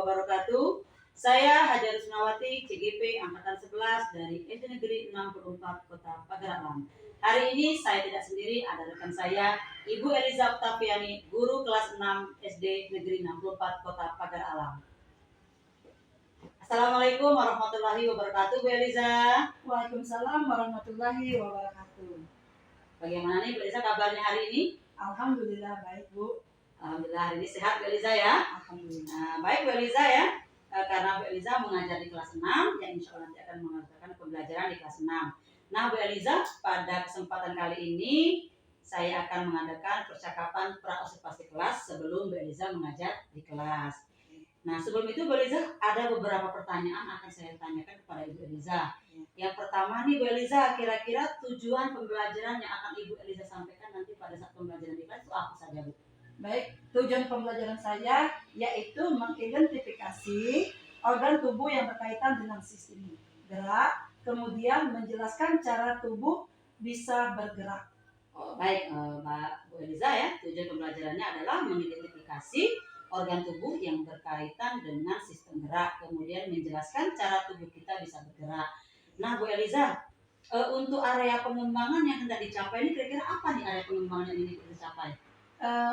wabarakatuh. Saya Hajar Rusnawati, CGP Angkatan 11 dari SD Negeri 64 Kota Pagar Alam. Hari ini saya tidak sendiri, ada rekan saya, Ibu Eliza Octaviani, guru kelas 6 SD Negeri 64 Kota Pagar Alam. Assalamualaikum warahmatullahi wabarakatuh, Bu Eliza. Waalaikumsalam warahmatullahi wabarakatuh. Bagaimana nih Bu Eliza kabarnya hari ini? Alhamdulillah baik, Bu. Alhamdulillah hari ini sehat Bu Eliza ya. Alhamdulillah. Nah, baik Bu Eliza ya. Karena Bu Eliza mengajar di kelas 6, yang insya Allah nanti akan mengerjakan pembelajaran di kelas 6. Nah Bu Eliza, pada kesempatan kali ini saya akan mengadakan percakapan pra-observasi kelas sebelum Bu Eliza mengajar di kelas. Nah sebelum itu Bu Eliza, ada beberapa pertanyaan akan saya tanyakan kepada Ibu Eliza. Yang pertama nih Bu Eliza, kira-kira tujuan pembelajaran yang akan Ibu Eliza sampaikan nanti pada saat pembelajaran di kelas itu apa saja Bu? Baik, tujuan pembelajaran saya yaitu mengidentifikasi organ tubuh yang berkaitan dengan sistem gerak, kemudian menjelaskan cara tubuh bisa bergerak. Oh, baik, Mbak Bu Eliza ya, tujuan pembelajarannya adalah mengidentifikasi organ tubuh yang berkaitan dengan sistem gerak, kemudian menjelaskan cara tubuh kita bisa bergerak. Nah, Bu Eliza, untuk area pengembangan yang hendak dicapai ini kira-kira apa nih area pengembangan yang ingin dicapai?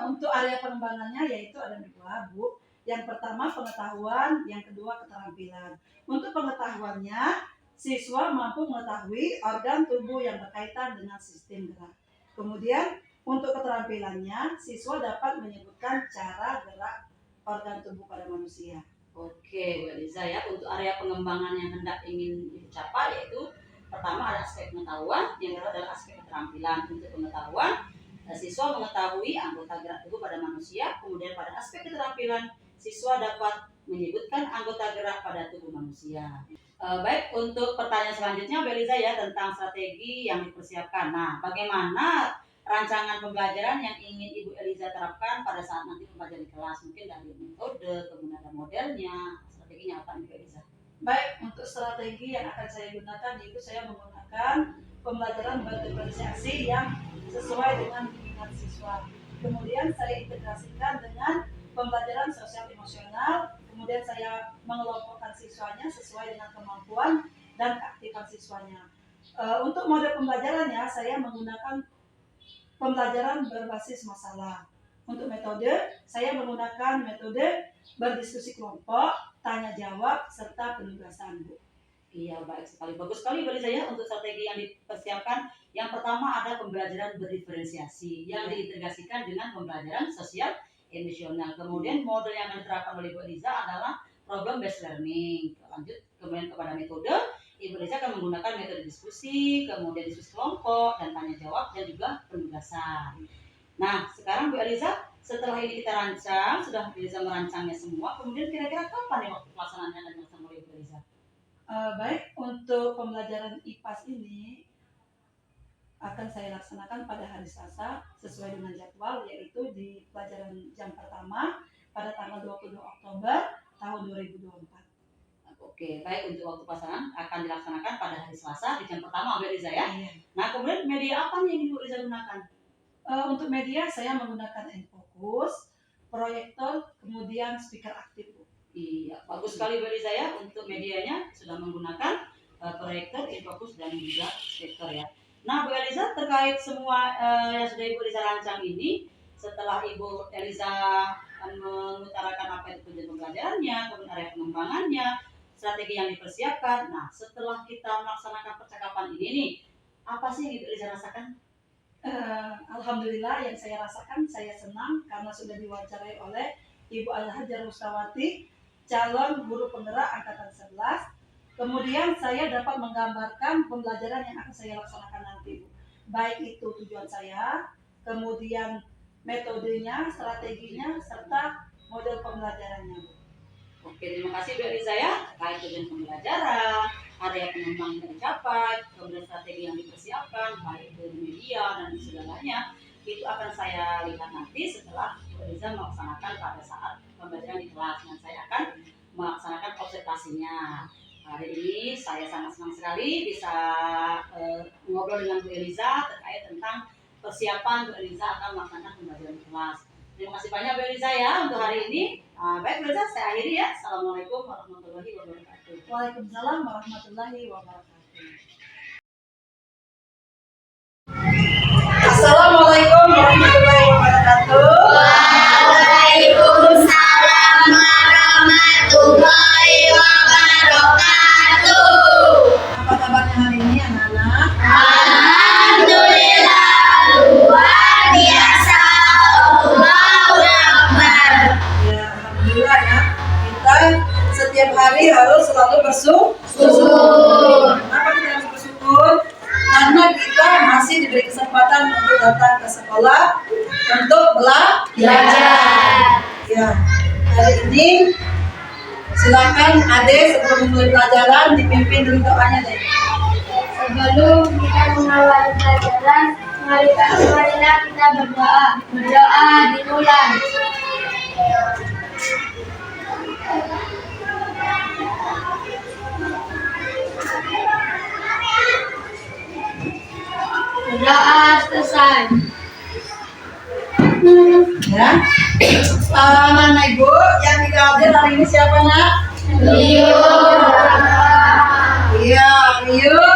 Untuk area pengembangannya yaitu ada dua, Bu. Yang pertama pengetahuan, yang kedua keterampilan. Untuk pengetahuannya, siswa mampu mengetahui organ tubuh yang berkaitan dengan sistem gerak. Kemudian untuk keterampilannya, siswa dapat menyebutkan cara gerak organ tubuh pada manusia. Oke, Bu Eliza ya, untuk area pengembangan yang hendak ingin dicapai yaitu pertama ada aspek pengetahuan, yang kedua adalah aspek keterampilan. Untuk pengetahuan, siswa mengetahui anggota gerak tubuh pada manusia, kemudian pada aspek keterampilan, siswa dapat menyebutkan anggota gerak pada tubuh manusia. Baik, untuk pertanyaan selanjutnya Bu Eliza ya, tentang strategi yang dipersiapkan. Nah, bagaimana rancangan pembelajaran yang ingin Ibu Eliza terapkan pada saat nanti pembelajaran di kelas? Mungkin dari metode, kemudian ada modelnya, strateginya apa Ibu Eliza? Baik, untuk strategi yang akan saya gunakan yaitu saya menggunakan pembelajaran berdiferensiasi yang sesuai dengan minat siswa. Kemudian saya integrasikan dengan pembelajaran sosial emosional. Kemudian saya mengelompokkan siswanya sesuai dengan kemampuan dan keaktifan siswanya. Untuk mode pembelajarannya saya menggunakan pembelajaran berbasis masalah. Untuk metode, saya menggunakan metode berdiskusi kelompok, tanya jawab, serta penugasan, Bu. Iya, baik sekali. Bagus sekali Bu Eliza ya untuk strategi yang dipersiapkan. Yang pertama ada pembelajaran berdiferensiasi yang diintegrasikan dengan pembelajaran sosial emosional. Kemudian model yang akan diterapkan oleh Bu Eliza adalah problem based learning. Lanjut kemudian kepada metode, Ibu Eliza akan menggunakan metode diskusi, kemudian diskusi kelompok dan tanya jawab dan juga penugasan. Nah, sekarang Bu Eliza, setelah ini kita rancang, sudah Bu Eliza merancangnya semua, kemudian kira-kira kapan ya waktu pelaksanaannya akan dilaksanakan oleh Bu Eliza? Baik, untuk pembelajaran IPAS ini akan saya laksanakan pada hari Selasa sesuai dengan jadwal, yaitu di pelajaran jam pertama pada tanggal 22 Oktober tahun 2024. Oke, baik, untuk waktu pelaksanaan akan dilaksanakan pada hari Selasa di jam pertama Bu Eliza ya. Iya. Nah, kemudian media apa nih yang Bu Eliza gunakan? Untuk media saya menggunakan Enfokus, proyektor, kemudian speaker aktif, Bu. Iya, bagus sekali Bu Eliza ya, untuk medianya sudah menggunakan proyektor, Enfokus dan juga speaker ya. Nah Bu Eliza, terkait semua yang sudah Ibu Eliza rancang ini, setelah Ibu Eliza mengutarakan apa itu tujuan pembelajarannya, kemudian area pengembangannya, strategi yang dipersiapkan. Nah, setelah kita melaksanakan percakapan ini nih, apa sih yang Ibu Eliza rasakan? Alhamdulillah yang saya rasakan, saya senang karena sudah diwawancarai oleh Ibu Hajar Rusnawati, calon guru penggerak angkatan 11. Kemudian saya dapat menggambarkan pembelajaran yang akan saya laksanakan nanti, Bu. Baik itu tujuan saya, kemudian metodenya, strateginya, serta model pembelajarannya, Bu. Oke, terima kasih Bu Eliza ya, terkait tujuan pembelajaran, area pengembangan yang dicapai, kemudian strategi yang dipersiapkan, baik dari media dan segalanya, itu akan saya lihat nanti setelah Bu Eliza melaksanakan pada saat pembelajaran di kelas, dan saya akan melaksanakan observasinya. Hari ini saya sangat senang sekali bisa ngobrol dengan Bu Eliza terkait tentang persiapan Bu Eliza akan melaksanakan pembelajaran di kelas. Terima kasih banyak Bu Eliza ya untuk hari ini. Baik belajar, saya akhiri ya. Assalamualaikum warahmatullahi wabarakatuh. Waalaikumsalam warahmatullahi wabarakatuh. Assalamualaikum warahmatullahi wabarakatuh. Waalaikumsalam warahmatullahi wabarakatuh. Apa kabarnya hari ini anak-anak? Alhamdulillah, luar biasa. Allahu Akbar. Ya, alhamdulillah ya. Kita setiap hari harus selalu bersyukur. Kenapa kita harus bersyukur? Karena kita masih diberi kesempatan untuk datang ke sekolah untuk belajar. Ya, hari ini silakan Ade sebelum mulai pelajaran dipimpin dulu doanya deh. Sebelum kita mengawali pelajaran, marilah kita berdoa. Berdoa dimulai. Berdoa selesai. Ya. Mana Ibu yang tidak hadir hari ini siapa nak? Iya, Rio.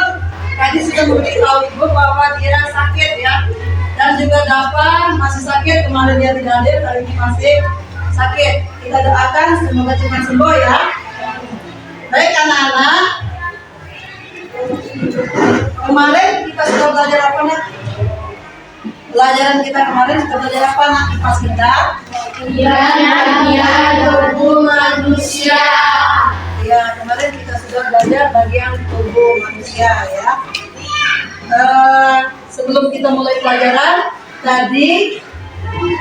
Tadi sudah memberitahu Ibu bahwa dia sakit ya. Dan juga Dava masih sakit, kemarin dia tidak hadir, hari ini masih sakit. Kita doakan semoga cepat sembuh ya. Baik anak-anak. Kemarin kita sudah belajar apa nak? Pelajaran kita kemarin sudah belajar apa nak? Pas kita Tubuh manusia. ya, kemarin kita sudah belajar bagian tubuh manusia ya. Sebelum kita mulai pelajaran, tadi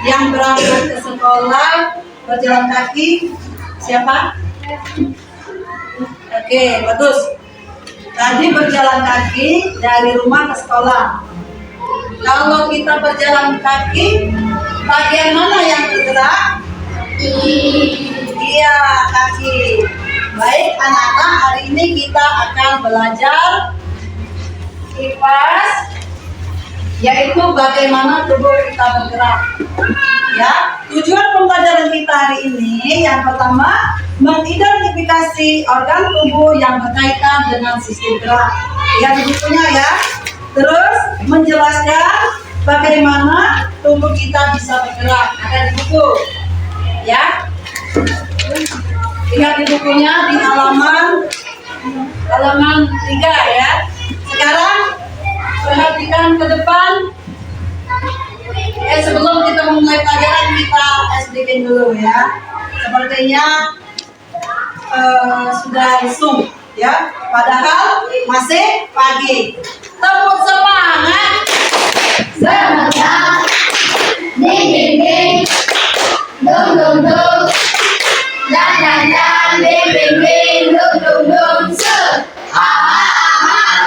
yang berangkat ke sekolah berjalan kaki siapa? Oke, bagus. Tadi berjalan kaki dari rumah ke sekolah. Kalau kita berjalan kaki, bagian mana yang bergerak? Iya, kaki. Baik anak-anak, hari ini kita akan belajar kipas, yaitu bagaimana tubuh kita bergerak. Ya, tujuan pembelajaran kita hari ini yang pertama mengidentifikasi organ tubuh yang berkaitan dengan sistem gerak. Lihat di bukunya ya. Terus menjelaskan bagaimana tubuh kita bisa bergerak. Ada di buku, ya. Lihat di bukunya di halaman 3 ya. Sekarang perhatikan ke depan. Sebelum kita memulai pelajaran kita explain dulu ya. Sepertinya sudah Zoom ya. Padahal masih pagi. Tepuk semangat. Semangat. Ding ding ding. Dung dung dung. Dan dan dan. Ding ding ding. Dung dung dung. Se. Aha aha.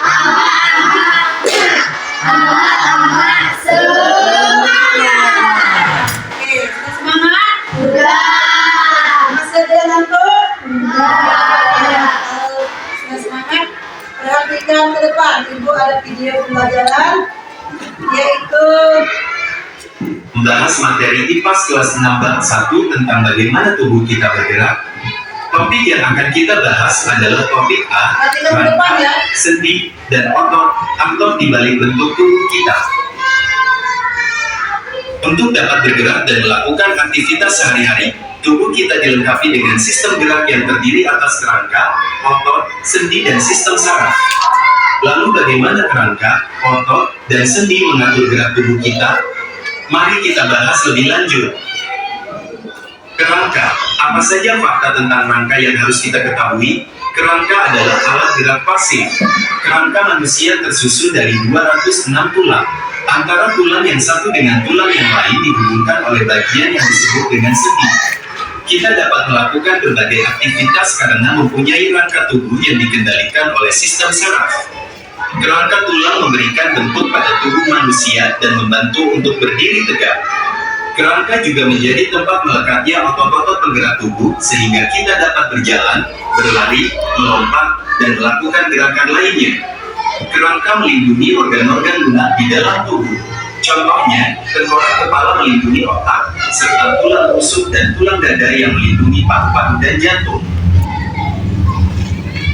Aha aha. Aha aha. Semangat. Oke, sudah semangat? Sudah. Masih ada ngantuk? Sudah. Sudah semangat? Perhatikan ke depan. Ibu ada video pembelajaran yaitu membahas materi IPAS kelas 6 bab 1 tentang bagaimana tubuh kita bergerak. Topik yang akan kita bahas adalah topik A, perhatikan ke depan ya. sendi, dan otot, aktor di balik bentuk tubuh kita. Untuk dapat bergerak dan melakukan aktivitas sehari-hari, tubuh kita dilengkapi dengan sistem gerak yang terdiri atas kerangka, otot, sendi, dan sistem saraf. Lalu bagaimana kerangka, otot, dan sendi mengatur gerak tubuh kita? Mari kita bahas lebih lanjut. Kerangka, apa saja fakta tentang rangka yang harus kita ketahui? Kerangka adalah alat gerak pasif. Kerangka manusia tersusun dari 206 tulang. Antara tulang yang satu dengan tulang yang lain dihubungkan oleh bagian yang disebut dengan sendi. Kita dapat melakukan berbagai aktivitas karena mempunyai rangka tubuh yang dikendalikan oleh sistem saraf. Kerangka tulang memberikan bentuk pada tubuh manusia dan membantu untuk berdiri tegak. Kerangka juga menjadi tempat melekatnya otot-otot penggerak tubuh sehingga kita dapat berjalan, berlari, melompat, dan melakukan gerakan lainnya. Kerangka melindungi organ-organ lunak di dalam tubuh. Contohnya, tengkorak kepala melindungi otak, serta tulang rusuk dan tulang dada yang melindungi paru-paru dan jantung.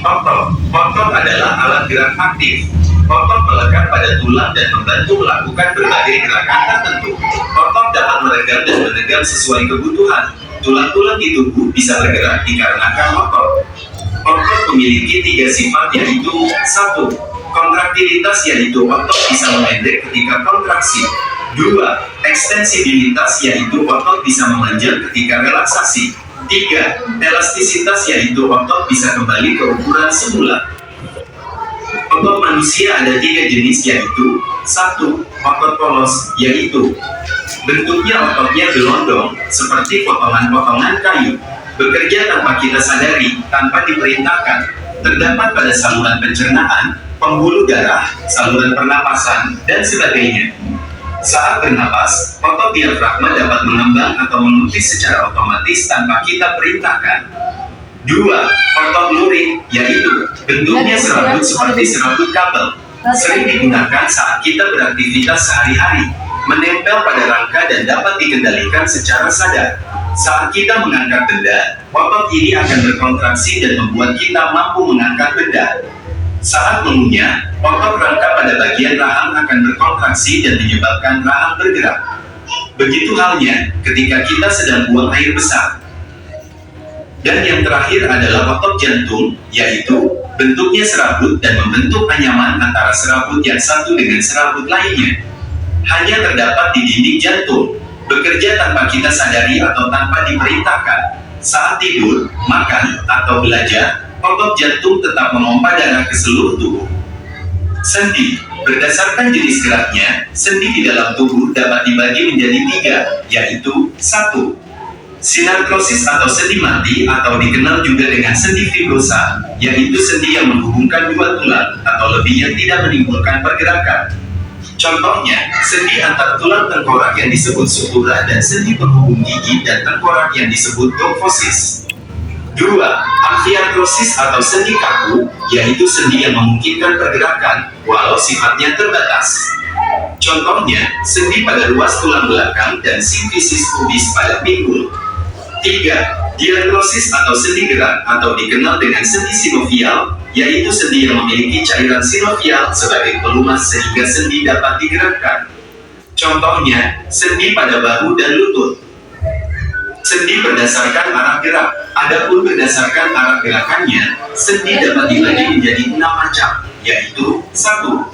Otot adalah alat gerak aktif. Otot melekat pada tulang dan membantu melakukan berbagai gerakan tertentu. Otot dapat meregang dan menegang sesuai kebutuhan. Tulang-tulang di tubuh bisa bergerak dikarenakan otot. Otot memiliki 3 sifat, yaitu 1. Kontraktilitas, yaitu otot bisa memendek ketika kontraksi. 2. Ekstensibilitas, yaitu otot bisa memanjang ketika relaksasi. 3. Elastisitas, yaitu otot bisa kembali ke ukuran semula. Otot manusia ada 3 jenis, yaitu 1. Otot polos, yaitu bentuknya ototnya gelondong seperti potongan-potongan kayu, bekerja tanpa kita sadari, tanpa diperintahkan. Terdapat pada saluran pencernaan, pembuluh darah, saluran pernapasan, dan sebagainya. Saat bernapas, otot diafragma dapat mengembang atau melukis secara otomatis tanpa kita perintahkan. 2. Otot lurik, yaitu bentuknya serabut seperti serabut kabel. Sering digunakan saat kita beraktivitas sehari-hari, menempel pada rangka dan dapat dikendalikan secara sadar. Saat kita mengangkat benda, otot ini akan berkontraksi dan membuat kita mampu mengangkat benda. Saat mengunyah, otot rangka pada bagian rahang akan berkontraksi dan menyebabkan rahang bergerak. Begitu halnya ketika kita sedang buang air besar. Dan yang terakhir adalah otot jantung, yaitu bentuknya serabut dan membentuk anyaman antara serabut yang satu dengan serabut lainnya. Hanya terdapat di dinding jantung, bekerja tanpa kita sadari atau tanpa diperintahkan. Saat tidur, makan, atau belajar, otot jantung tetap memompa darah ke seluruh tubuh. Sendi, berdasarkan jenis geraknya, sendi di dalam tubuh dapat dibagi menjadi 3, yaitu 1. Sinartrosis atau sendi mati, atau dikenal juga dengan sendi fibrosa, yaitu sendi yang menghubungkan 2 tulang atau lebih yang tidak menimbulkan pergerakan. Contohnya, sendi antar tulang tengkorak yang disebut sutura dan sendi penghubung gigi dan tengkorak yang disebut domfosis. 2. Amfiartrosis atau sendi kaku, yaitu sendi yang memungkinkan pergerakan, walau sifatnya terbatas. Contohnya, sendi pada ruas tulang belakang dan simfisis pubis pada pinggul. 3. Diartrosis atau sendi gerak, atau dikenal dengan sendi sinovial, yaitu sendi yang memiliki cairan sinovial sebagai pelumas sehingga sendi dapat digerakkan. Contohnya, sendi pada bahu dan lutut. Sendi berdasarkan arah gerak. Adapun berdasarkan arah gerakannya, sendi dapat dibagi menjadi 6 macam, yaitu 1.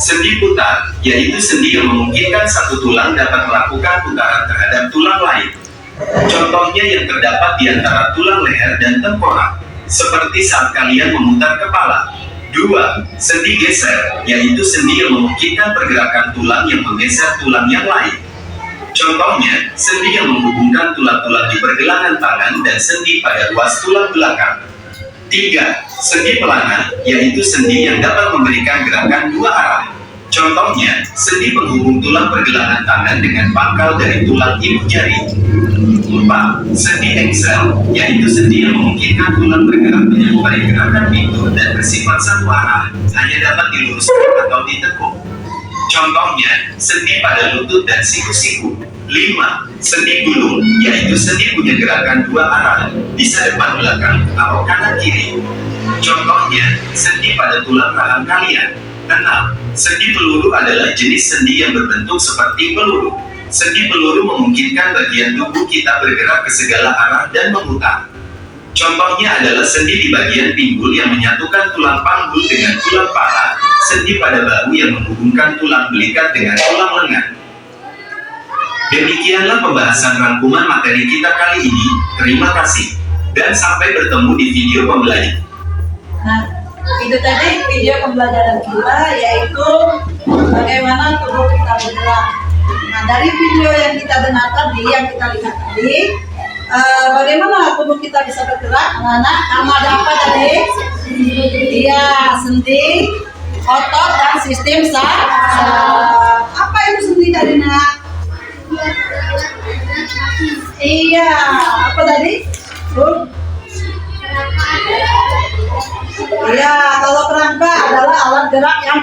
Sendi putar, yaitu sendi yang memungkinkan satu tulang dapat melakukan putaran terhadap tulang lain. Contohnya yang terdapat di antara tulang leher dan tengkorak, seperti saat kalian memutar kepala. 2. Sendi geser, yaitu sendi yang memungkinkan pergerakan tulang yang menggeser tulang yang lain. Contohnya, sendi yang menghubungkan tulang-tulang di pergelangan tangan dan sendi pada ruas tulang belakang. 3. Sendi pelana, yaitu sendi yang dapat memberikan gerakan 2 arah. Contohnya, sendi penghubung tulang pergelangan tangan dengan pangkal dari tulang ibu jari. 4. Sendi engsel, yaitu sendi yang memungkinkan tulang bergerak menyerupai gerakan pintu dan bersifat satu arah, hanya dapat diluruskan atau ditekuk. Contohnya, sendi pada lutut dan siku-siku. 5. Sendi gulung, yaitu sendi punya gerakan 2 arah, bisa depan belakang atau kanan kiri. Contohnya, sendi pada tulang rahang kalian. 6. Sendi peluru adalah jenis sendi yang berbentuk seperti peluru. Sendi peluru memungkinkan bagian tubuh kita bergerak ke segala arah dan memutar. Contohnya adalah sendi di bagian pinggul yang menyatukan tulang panggul dengan tulang paha, sendi pada bahu yang menghubungkan tulang belikat dengan tulang lengan. Demikianlah pembahasan rangkuman materi kita kali ini. Terima kasih, dan sampai bertemu di video pembelajaran. Nah, itu tadi video pembelajaran kita, yaitu bagaimana tubuh kita bergerak. Nah, dari video yang kita dengar tadi, yang kita lihat tadi, bagaimana tubuh kita bisa bergerak, anak-anak? Karena ada apa tadi? Iya, sendi, otot, dan sistem saraf. Apa itu sendi tadi, nak? Iya, apa tadi? Iya, kalau kerangka adalah alat gerak yang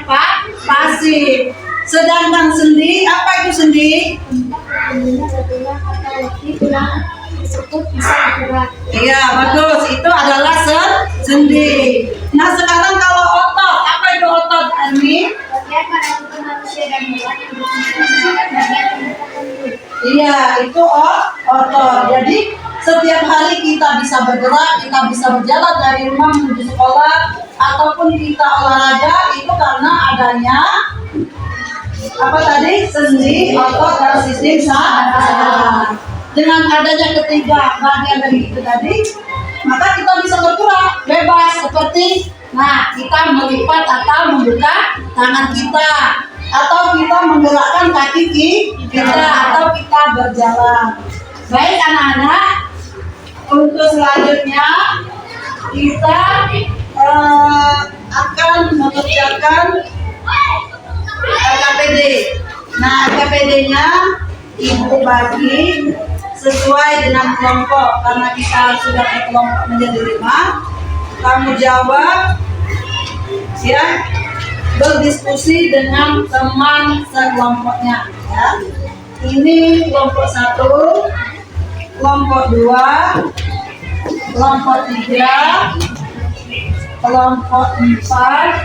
pasif. Sedangkan sendi, apa itu sendi? Iya, bagus. Itu adalah sendi. Nah, sekarang kalau otot, apa itu otot, Armi? Iya, itu otot. Jadi setiap hari kita bisa bergerak, kita bisa berjalan dari rumah menuju sekolah, ataupun kita olahraga itu karena adanya apa tadi? Sendi, otot, dan sistem saraf. Dengan adanya ketiga bagian dari itu tadi, maka kita bisa bergerak bebas seperti, nah, kita melipat atau membuka tangan kita, atau kita menggerakkan kaki kita, atau kita berjalan. Baik anak-anak, untuk selanjutnya kita akan mengerjakan LKPD. Nah, LKPD-nya ibu bagi sesuai dengan kelompok, karena kita sudah berkelompok menjadi 5. Kamu jawab, ya, berdiskusi dengan teman sekelompoknya. Ya. Ini kelompok 1, kelompok 2, kelompok 3, kelompok 4,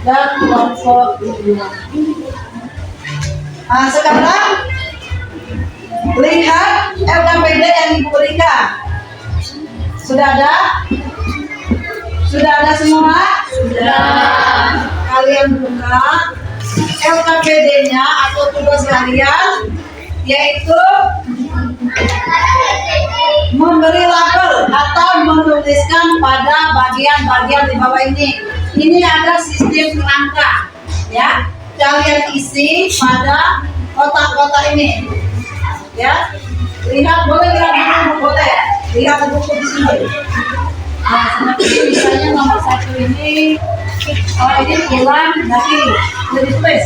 dan kelompok 5. Nah, sekarang lihat LKPD yang Ibu berikan. Sudah ada? Sudah ada semua? Sudah. Kalian buka LKPD-nya atau tugas kalian, yaitu memberi label atau menuliskan pada bagian-bagian di bawah ini. Ini ada sistem kerangka, ya. Kalian isi pada kotak-kotak ini, ya. Lihat, boleh lihat buku, boleh lihat buku di sini. Nah, seperti misalnya nomor 1 ini, ini tulang daki, sudah ditulis.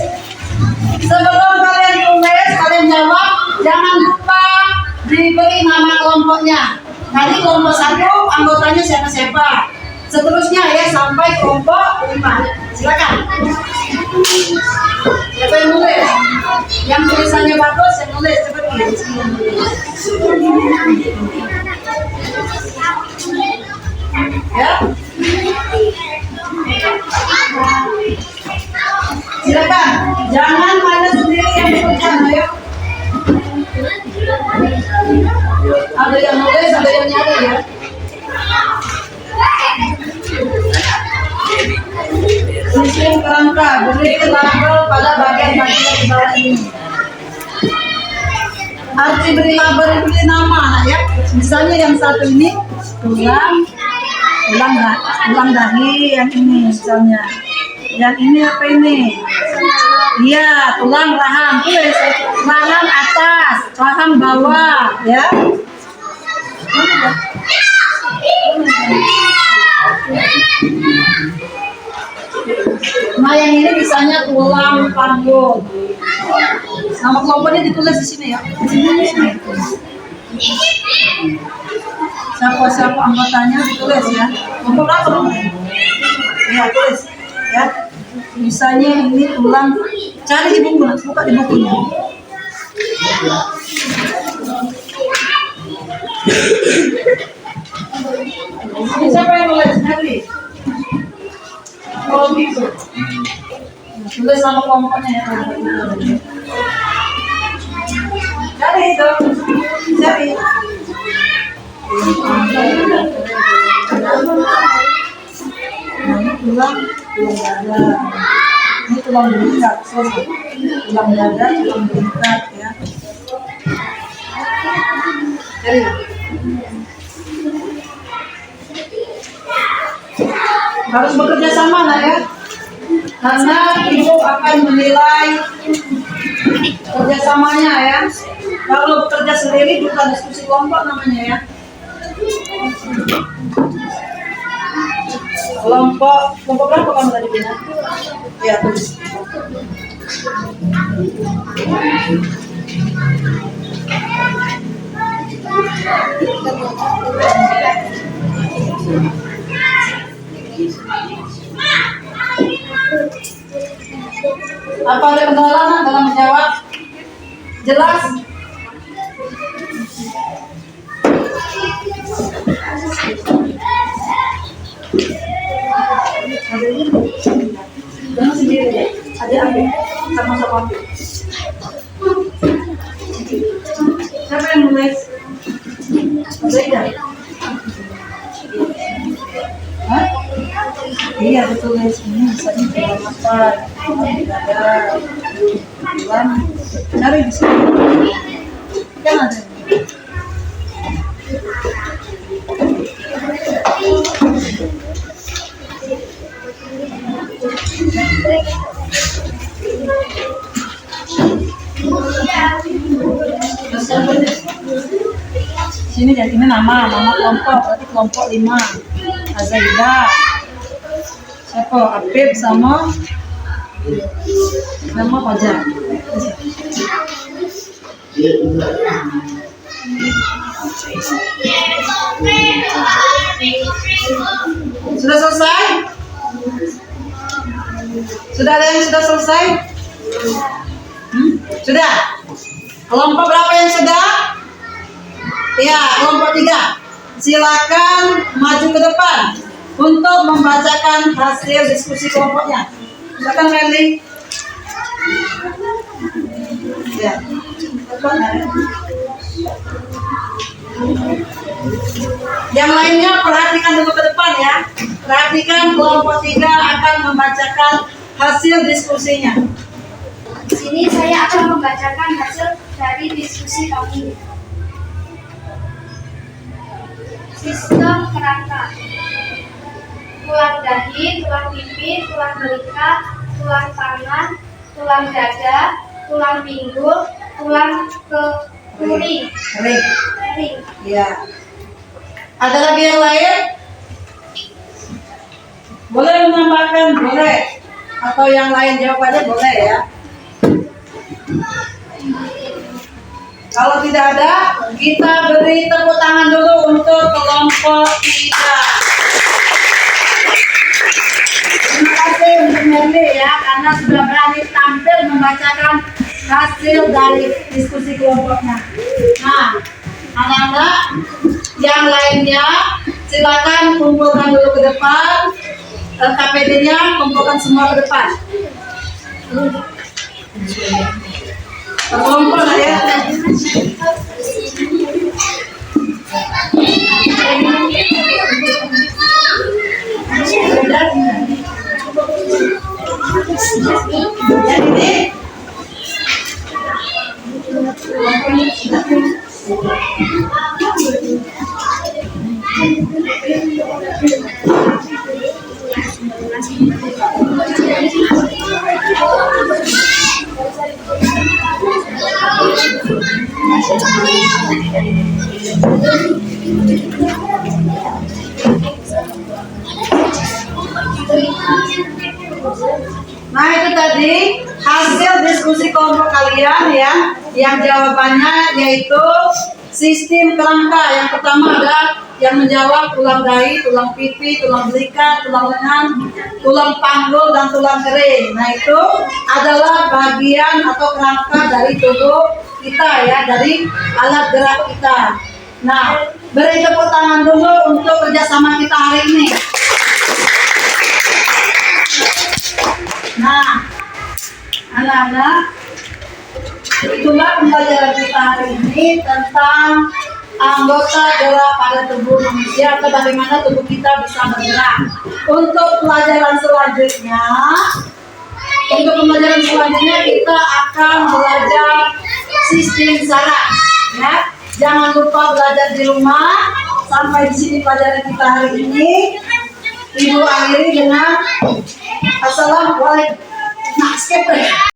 Sebelum kalian tulis, kalian jawab, jangan lupa diberi nama kelompoknya. Tadi kelompok 1 anggotanya siapa-siapa. Seterusnya ya sampai kelompok 5. Silakan. Siapa yang nulis? Yang tulisannya bagus yang nulis seperti ini. Ya. Silakan. Jangan mana sendiri yang tuliskan, ayo. Ada yang nulis, ada yang nyari ya. Sistem kerangka, beri label pada bagian-bagian di bawah ini. Arti beri label, beri nama, ya. Misalnya yang satu ini tulang dahi, yang ini misalnya. Yang ini apa ini? Iya, tulang rahang. Tulis rahang atas, rahang bawah, ya. Nah, yang ini misalnya tulang panggung. Nama kelompoknya ditulis di sini ya. Di sini. Siapa anggotanya ditulis ya. Kelompok apa? Ya, tulis. Ya. Misalnya ini tulang. Cari di buku, buka di bukunya. Ini siapa yang nulis nanti? Oh gitu. Tulis sama kelompoknya ya. Cari itu. Cari. Ini tulang dada. Ini tulang belikat. Tulang dada, tulang belikat ya. Cari. Harus bekerja sama lah ya, karena ibu akan menilai kerjasamanya ya. Kalau bekerja sendiri bukan diskusi kelompok namanya ya. Kelompok berapa kamu tadi bilang? Ya tulis. Apa ada kendala dalam menjawab? Jelas? Jangan sendiri deh. Ada ambil sama-sama ambil. Siapa yang nulis? Zaida. Hah? Iya ditulis ini misalnya dalam apa? Ada bulan. Cari di sini. Kan ada. Sini jadi ini nama kelompok, berarti kelompok 5. Azaida, siapa? Apip sama Fajar. Sudah selesai? Sudah ada yang sudah selesai? Sudah? Kelompok berapa yang sudah? Ya, kelompok 3. Silakan maju ke depan untuk membacakan hasil diskusi kelompoknya. Silakan Randy. Ya. Yang lainnya perhatikan dulu ke depan ya. Perhatikan kelompok 3 akan membacakan hasil diskusinya. Di sini saya akan membacakan hasil dari diskusi kami. Sistem kerangka: tulang dahi, tulang pipi, tulang belikat, tulang tangan, tulang dada, tulang pinggul, tulang kering. Ya. Ada lagi yang lain? Boleh menambahkan, boleh. Atau yang lain jawabannya boleh ya. Kalau tidak ada, kita beri tepuk tangan dulu untuk kelompok 3. Terima kasih untuk Merli ya, karena sudah berani tampil membacakan hasil dari diskusi kelompoknya. Nah, anak-anak yang lainnya silakan kumpulkan dulu ke depan. KPD-nya kumpulkan semua ke depan. Kelompok ya. Nah itu tadi hasil diskusi kelompok kalian ya, yang jawabannya yaitu sistem kerangka. Yang pertama ada yang menjawab tulang dahi, tulang pipi, tulang belikat, tulang lengan, tulang panggul, dan tulang kering. Nah itu adalah bagian atau kerangka dari tubuh kita ya, dari alat gerak kita. Nah, beri tepuk tangan dulu untuk kerjasama kita hari ini. Nah, anak-anak, itulah pembelajaran kita hari ini tentang anggota gerak pada tubuh manusia atau bagaimana tubuh kita bisa bergerak. Untuk pembelajaran selanjutnya kita akan belajar sistem saraf. Ya, jangan lupa belajar di rumah. Sampai di sini pelajaran kita hari ini. Ibu akhiri dengan Assalamualaikum. Nah, skip.